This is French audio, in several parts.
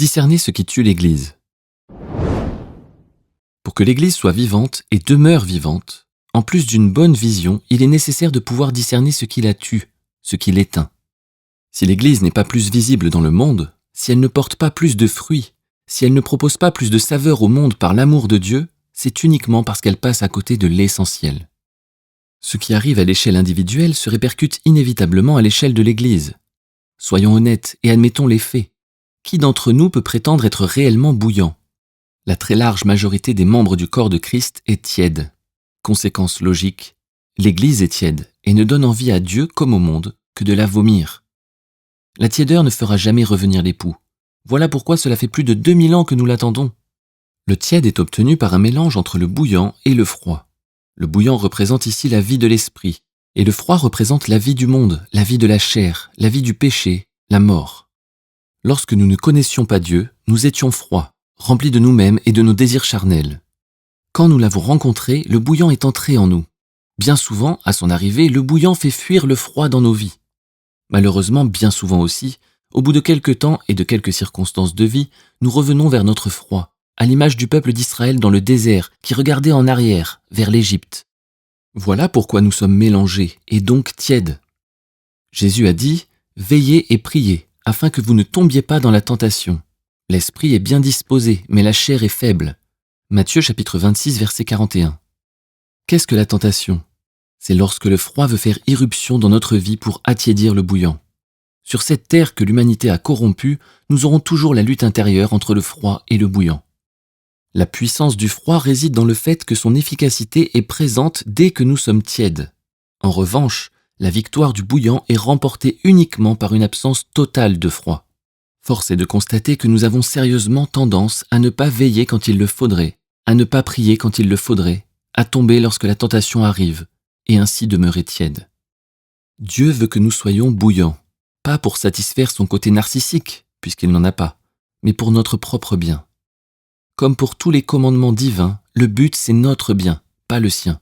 Discerner ce qui tue l'Église. Pour que l'Église soit vivante et demeure vivante, en plus d'une bonne vision, il est nécessaire de pouvoir discerner ce qui la tue, ce qui l'éteint. Si l'Église n'est pas plus visible dans le monde, si elle ne porte pas plus de fruits, si elle ne propose pas plus de saveur au monde par l'amour de Dieu, c'est uniquement parce qu'elle passe à côté de l'essentiel. Ce qui arrive à l'échelle individuelle se répercute inévitablement à l'échelle de l'Église. Soyons honnêtes et admettons les faits. Qui d'entre nous peut prétendre être réellement bouillant ? La très large majorité des membres du corps de Christ est tiède. Conséquence logique, l'Église est tiède et ne donne envie à Dieu comme au monde que de la vomir. La tiédeur ne fera jamais revenir l'époux. Voilà pourquoi cela fait plus de 2000 ans que nous l'attendons. Le tiède est obtenu par un mélange entre le bouillant et le froid. Le bouillant représente ici la vie de l'esprit, et le froid représente la vie du monde, la vie de la chair, la vie du péché, la mort. Lorsque nous ne connaissions pas Dieu, nous étions froids, remplis de nous-mêmes et de nos désirs charnels. Quand nous l'avons rencontré, le bouillant est entré en nous. Bien souvent, à son arrivée, le bouillant fait fuir le froid dans nos vies. Malheureusement, bien souvent aussi, au bout de quelques temps et de quelques circonstances de vie, nous revenons vers notre froid, à l'image du peuple d'Israël dans le désert qui regardait en arrière, vers l'Égypte. Voilà pourquoi nous sommes mélangés et donc tièdes. Jésus a dit « Veillez et priez, afin que vous ne tombiez pas dans la tentation. L'esprit est bien disposé, mais la chair est faible. » Matthieu chapitre 26, verset 41. Qu'est-ce que la tentation ? C'est lorsque le froid veut faire irruption dans notre vie pour attiédir le bouillant. Sur cette terre que l'humanité a corrompue, nous aurons toujours la lutte intérieure entre le froid et le bouillant. La puissance du froid réside dans le fait que son efficacité est présente dès que nous sommes tièdes. En revanche, la victoire du bouillant est remportée uniquement par une absence totale de froid. Force est de constater que nous avons sérieusement tendance à ne pas veiller quand il le faudrait, à ne pas prier quand il le faudrait, à tomber lorsque la tentation arrive, et ainsi demeurer tiède. Dieu veut que nous soyons bouillants, pas pour satisfaire son côté narcissique, puisqu'il n'en a pas, mais pour notre propre bien. Comme pour tous les commandements divins, le but c'est notre bien, pas le sien.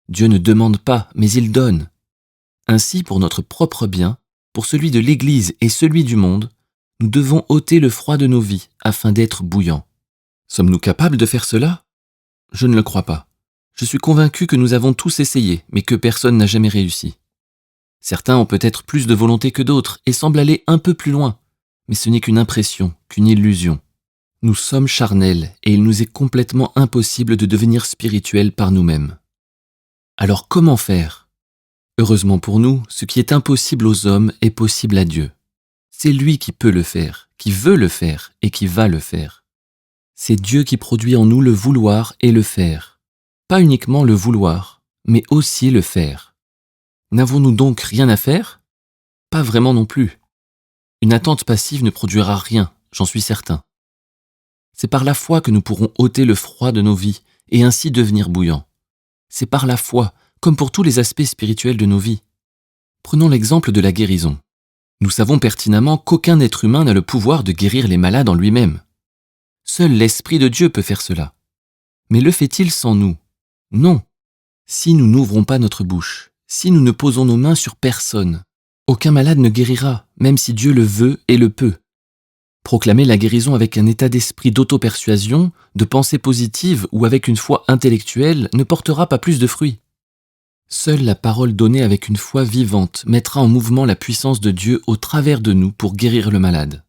Dieu ne demande pas, mais il donne. Ainsi, pour notre propre bien, pour celui de l'Église et celui du monde, nous devons ôter le froid de nos vies afin d'être bouillants. Sommes-nous capables de faire cela ? Je ne le crois pas. Je suis convaincu que nous avons tous essayé, mais que personne n'a jamais réussi. Certains ont peut-être plus de volonté que d'autres et semblent aller un peu plus loin, mais ce n'est qu'une impression, qu'une illusion. Nous sommes charnels et il nous est complètement impossible de devenir spirituels par nous-mêmes. Alors comment faire ? Heureusement pour nous, ce qui est impossible aux hommes est possible à Dieu. C'est lui qui peut le faire, qui veut le faire et qui va le faire. C'est Dieu qui produit en nous le vouloir et le faire. Pas uniquement le vouloir, mais aussi le faire. N'avons-nous donc rien à faire ? Pas vraiment non plus. Une attente passive ne produira rien, j'en suis certain. C'est par la foi que nous pourrons ôter le froid de nos vies et ainsi devenir bouillants. C'est par la foi, comme pour tous les aspects spirituels de nos vies. Prenons l'exemple de la guérison. Nous savons pertinemment qu'aucun être humain n'a le pouvoir de guérir les malades en lui-même. Seul l'Esprit de Dieu peut faire cela. Mais le fait-il sans nous ? Non. Si nous n'ouvrons pas notre bouche, si nous ne posons nos mains sur personne, aucun malade ne guérira, même si Dieu le veut et le peut. Proclamer la guérison avec un état d'esprit d'auto-persuasion, de pensée positive ou avec une foi intellectuelle ne portera pas plus de fruits. Seule la parole donnée avec une foi vivante mettra en mouvement la puissance de Dieu au travers de nous pour guérir le malade.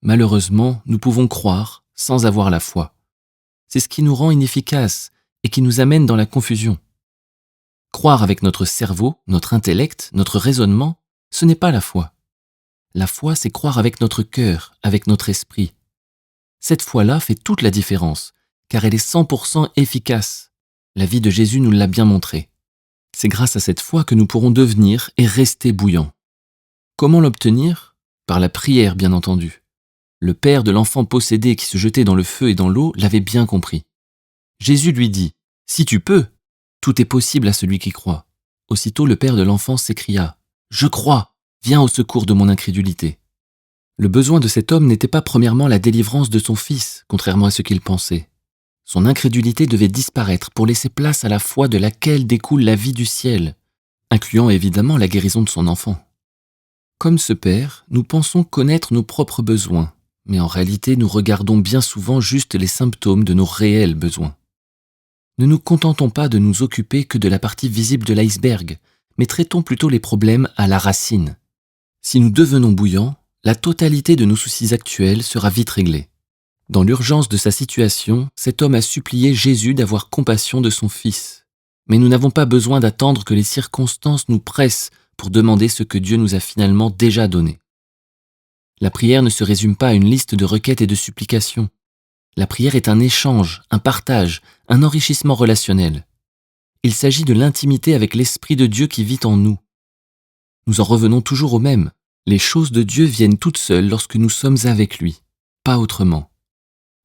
Malheureusement, nous pouvons croire sans avoir la foi. C'est ce qui nous rend inefficaces et qui nous amène dans la confusion. Croire avec notre cerveau, notre intellect, notre raisonnement, ce n'est pas la foi. La foi, c'est croire avec notre cœur, avec notre esprit. Cette foi-là fait toute la différence, car elle est 100% efficace. La vie de Jésus nous l'a bien montré. C'est grâce à cette foi que nous pourrons devenir et rester bouillants. Comment l'obtenir ? Par la prière, bien entendu. Le père de l'enfant possédé qui se jetait dans le feu et dans l'eau l'avait bien compris. Jésus lui dit « Si tu peux, tout est possible à celui qui croit. » Aussitôt le père de l'enfant s'écria « Je crois, viens au secours de mon incrédulité. » Le besoin de cet homme n'était pas premièrement la délivrance de son fils, contrairement à ce qu'il pensait. Son incrédulité devait disparaître pour laisser place à la foi de laquelle découle la vie du ciel, incluant évidemment la guérison de son enfant. Comme ce père, nous pensons connaître nos propres besoins, mais en réalité nous regardons bien souvent juste les symptômes de nos réels besoins. Ne nous contentons pas de nous occuper que de la partie visible de l'iceberg, mais traitons plutôt les problèmes à la racine. Si nous devenons bouillants, la totalité de nos soucis actuels sera vite réglée. Dans l'urgence de sa situation, cet homme a supplié Jésus d'avoir compassion de son fils. Mais nous n'avons pas besoin d'attendre que les circonstances nous pressent pour demander ce que Dieu nous a finalement déjà donné. La prière ne se résume pas à une liste de requêtes et de supplications. La prière est un échange, un partage, un enrichissement relationnel. Il s'agit de l'intimité avec l'Esprit de Dieu qui vit en nous. Nous en revenons toujours au même. Les choses de Dieu viennent toutes seules lorsque nous sommes avec lui, pas autrement.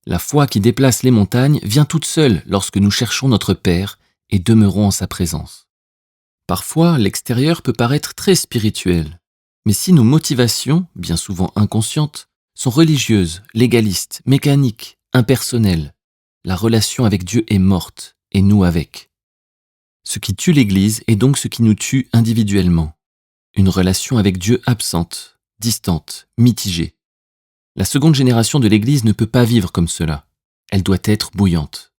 La foi qui déplace les montagnes vient toute seule lorsque nous cherchons notre Père et demeurons en sa présence. Parfois, l'extérieur peut paraître très spirituel, mais si nos motivations, bien souvent inconscientes, sont religieuses, légalistes, mécaniques, impersonnelles, la relation avec Dieu est morte, et nous avec. Ce qui tue l'Église est donc ce qui nous tue individuellement. Une relation avec Dieu absente, distante, mitigée. La seconde génération de l'Église ne peut pas vivre comme cela. Elle doit être bouillante.